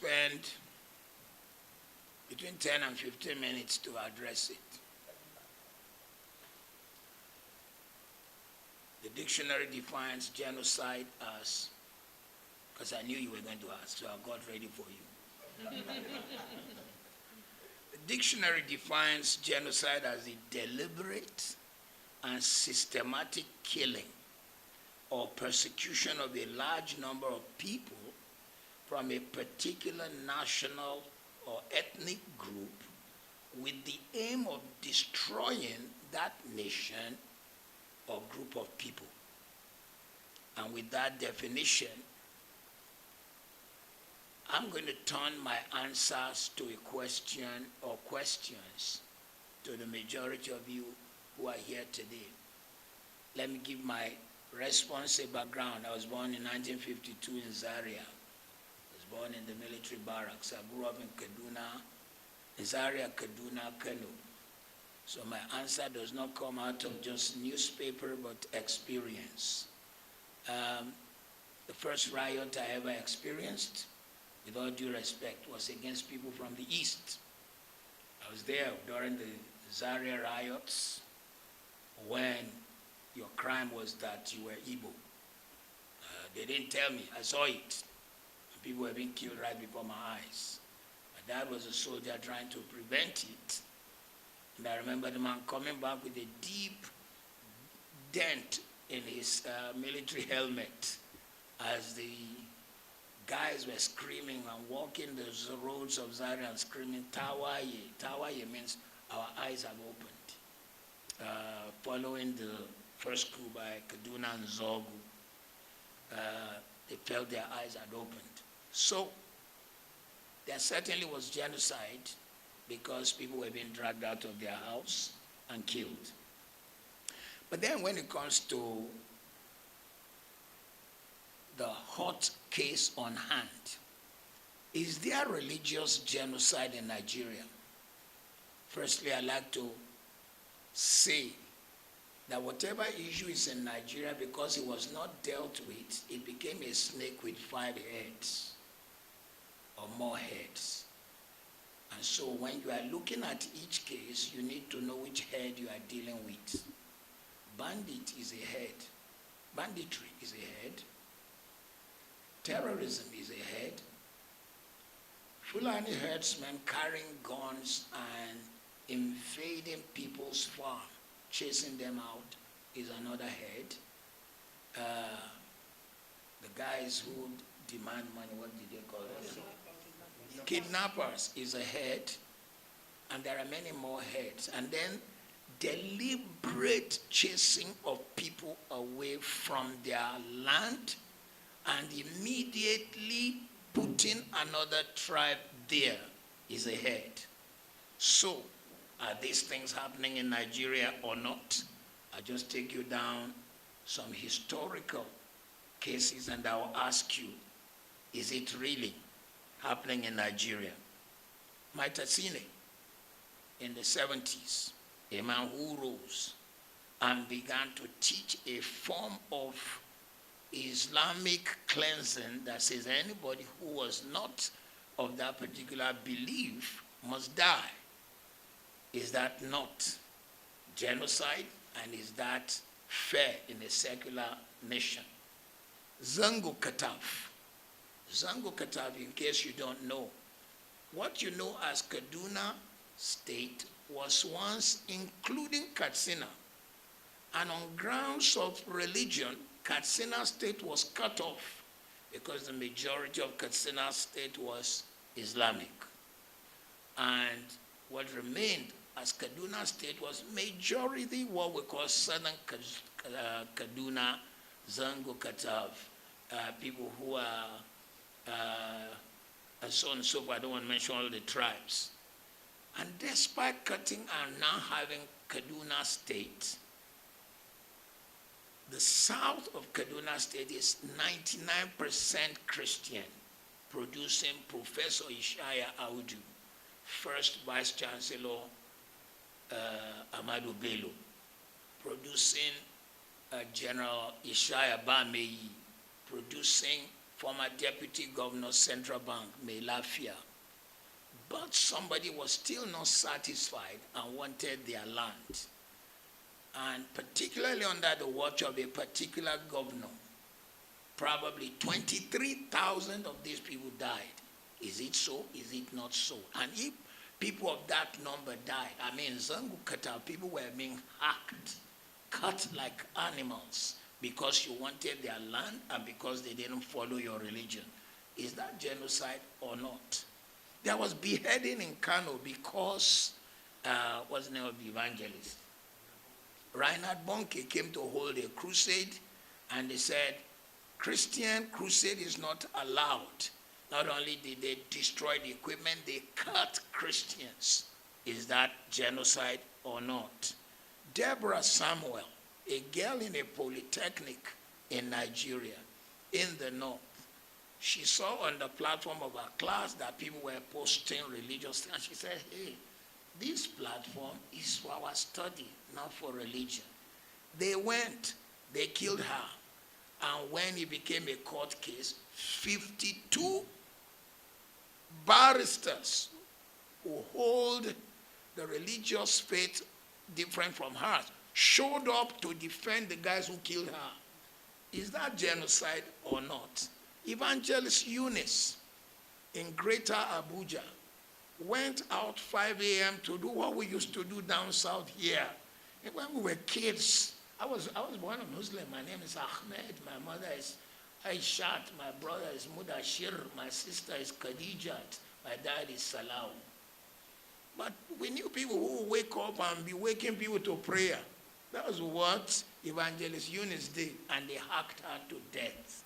spend between 10 and 15 minutes to address it. The dictionary defines genocide as, because I knew you were going to ask, so I got ready for you. The dictionary defines genocide as a deliberate and systematic killing or persecution of a large number of people from a particular national or ethnic group with the aim of destroying that nation or group of people. And with that definition, I'm going to turn my answers to a question or questions to the majority of you who are here today. Let me give my response a background. I was born in 1952 in Zaria. I was born in the military barracks. I grew up in Kaduna, Zaria, Kaduna, Kano. So my answer does not come out of just newspaper, but experience. The first riot I ever experienced, with all due respect, was against people from the East. I was there during the Zaria riots when your crime was that you were Igbo. They didn't tell me, I saw it. People were being killed right before my eyes. My dad was a soldier trying to prevent it. And I remember the man coming back with a deep dent in his military helmet as the guys were screaming and walking the roads of Zaria and screaming, Tawaye. Tawaye means our eyes have opened. Following the first coup by Kaduna and Zogu, they felt their eyes had opened. So there certainly was genocide because people were being dragged out of their house and killed. But then when it comes to the hot case on hand, is there religious genocide in Nigeria? Firstly, I'd like to say that whatever issue is in Nigeria, because it was not dealt with, it became a snake with 5 heads or more heads. And so when you are looking at each case, you need to know which head you are dealing with. Bandit is a head. Banditry is a head. Terrorism is a head. Fulani herdsmen carrying guns and invading people's farm, chasing them out, is another head. The guys who demand money, what did they call them? Kidnappers is a head, and there are many more heads. And then deliberate chasing of people away from their land and immediately putting another tribe there is a head. So, are these things happening in Nigeria or not? I'll just take you down some historical cases and I'll ask you, is it really happening in Nigeria? Maitasine, in the 70s, a man who rose and began to teach a form of Islamic cleansing that says anybody who was not of that particular belief must die. Is that not genocide? And is that fair in a secular nation? Zango Kataf. Zango Kataf, in case you don't know, what you know as Kaduna State was once including Katsina. And on grounds of religion, Katsina State was cut off because the majority of Katsina State was Islamic. And what remained as Kaduna State was majority what we call Southern Kaduna, Zango Katav, people who are, and so on and so forth. I don't want to mention all the tribes. And despite cutting and now having Kaduna State, the south of Kaduna State is 99% Christian, producing Professor Ishaya Audu, first Vice Chancellor Amadu Bello, producing General Ishaya Bameyi, producing former Deputy Governor, Central Bank, Melafia. But somebody was still not satisfied and wanted their land. And particularly under the watch of a particular governor, probably 23,000 of these people died. Is it so? Is it not so? And if people of that number died, I mean, Zangu Kata, people were being hacked, cut like animals because you wanted their land and because they didn't follow your religion. Is that genocide or not? There was beheading in Kano because, what's the name of the evangelist? Reinhard Bonnke came to hold a crusade, and they said, Christian crusade is not allowed. Not only did they destroy the equipment, they cut Christians. Is that genocide or not? Deborah Samuel, a girl in a polytechnic in Nigeria, in the north, she saw on the platform of her class that people were posting religious things. And she said, hey, this platform is for our study, not for religion. They went, they killed her. And when it became a court case, 52 barristers who hold the religious faith different from hers showed up to defend the guys who killed her. Is that genocide or not? Evangelist Eunice in Greater Abuja went out 5 a.m. to do what we used to do down south here. And when we were kids, I was born a Muslim. My name is Ahmed. My mother is Aishat. My brother is Mudashir. My sister is Khadijat. My dad is Salau. But we knew people who would wake up and be waking people to prayer. That was what Evangelist Eunice did, and they hacked her to death.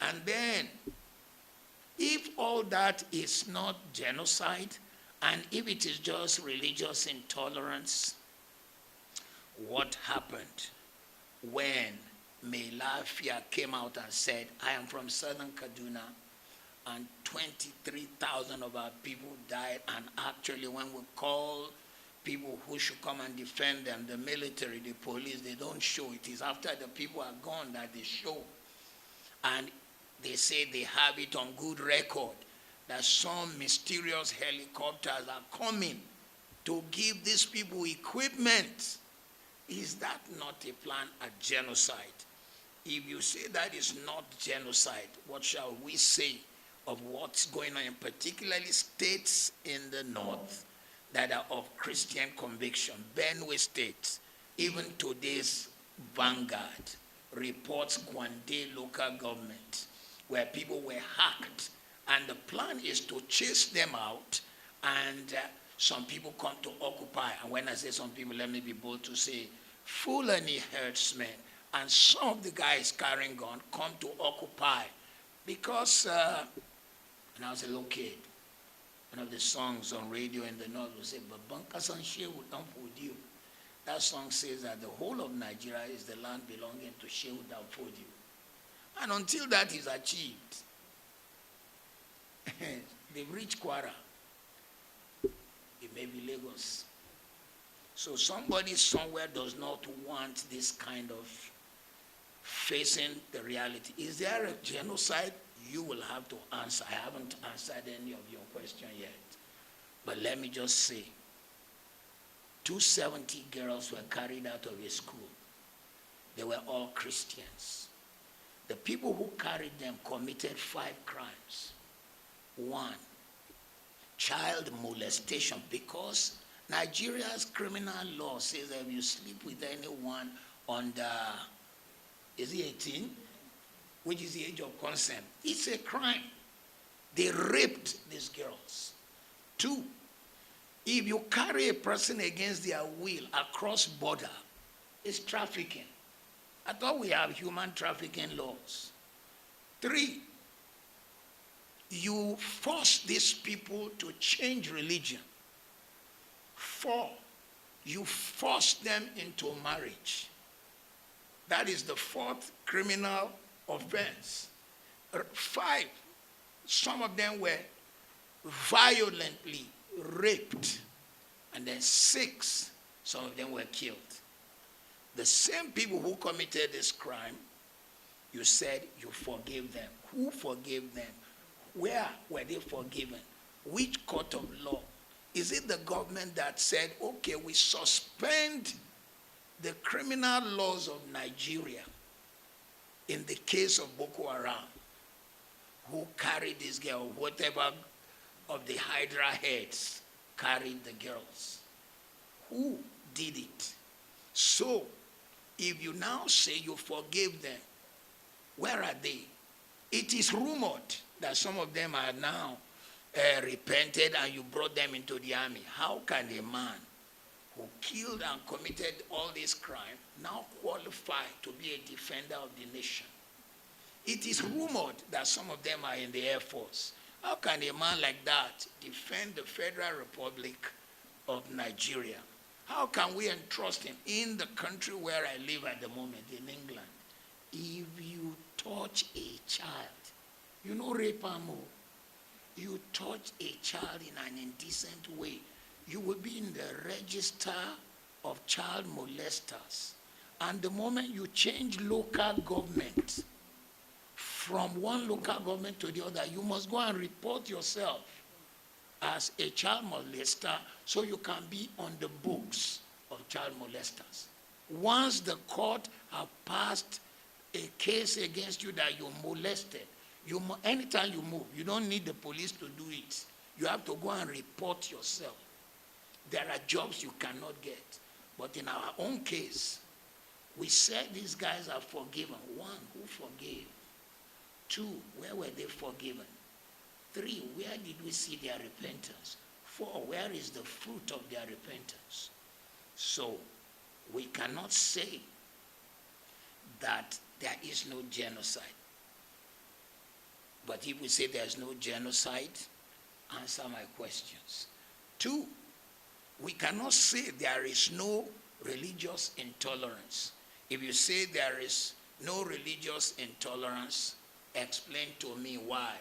And then, if all that is not genocide, and if it is just religious intolerance, what happened when Melafia came out and said, I am from southern Kaduna, and 23,000 of our people died, and actually when we call people who should come and defend them, the military, the police, they don't show. It is after the people are gone that they show. And they say they have it on good record that some mysterious helicopters are coming to give these people equipment. Is that not a plan at genocide? If you say that is not genocide, what shall we say of what's going on in particularly states in the north that are of Christian conviction? Benue State, even today's Vanguard reports Kwande local government, where people were hacked, and the plan is to chase them out, and some people come to occupy. And when I say some people, let me be bold to say Fulani herdsmen and some of the guys carrying guns come to occupy. Because when I was a little kid, one of the songs on radio in the north would say, Babanka Sanshe would not food you. That song says that the whole of Nigeria is the land belonging to Shehu Danfodio. And until that is achieved, they've reached Kwara. It may be Lagos. So somebody somewhere does not want this kind of facing the reality. Is there a genocide? You will have to answer. I haven't answered any of your question yet. But let me just say, 270 girls were carried out of a school. They were all Christians. The people who carried them committed 5 crimes. 1, child molestation, because Nigeria's criminal law says that if you sleep with anyone under, is he 18? Which is the age of consent. It's a crime. They raped these girls. 2, if you carry a person against their will across border, it's trafficking. I thought we have human trafficking laws. 3, you force these people to change religion. 4, you force them into marriage. That is the 4th criminal offense. 5, some of them were violently raped. And then 6, some of them were killed. The same people who committed this crime You said you forgave them. Who forgave them? Where were they forgiven? Which court of law? Is it the government that said, okay, we suspend the criminal laws of Nigeria in the case of Boko Haram, who carried this girl, whatever of the Hydra heads carried the girls? Who did it? So, if you now say you forgave them, where are they? It is rumored that some of them are now repented and you brought them into the army. How can a man who killed and committed all this crime now qualify to be a defender of the nation? It is rumored that some of them are in the Air Force. How can a man like that defend the Federal Republic of Nigeria? How can we entrust him in the country where I live at the moment, in England? If you touch a child, you know rape and more. You touch a child in an indecent way, you will be in the register of child molesters. And the moment you change local government from one local government to the other, you must go and report yourself as a child molester so you can be on the books of child molesters. Once the court have passed a case against you that you molested, anytime you move, you don't need the police to do it. You have to go and report yourself. There are jobs you cannot get. But in our own case, we said these guys are forgiven. One, who forgave? Two, where were they forgiven? Three, where did we see their repentance? Four, where is the fruit of their repentance? So, we cannot say that there is no genocide. But if we say there's no genocide, answer my questions. Two, we cannot say there is no religious intolerance. If you say there is no religious intolerance, explain to me why.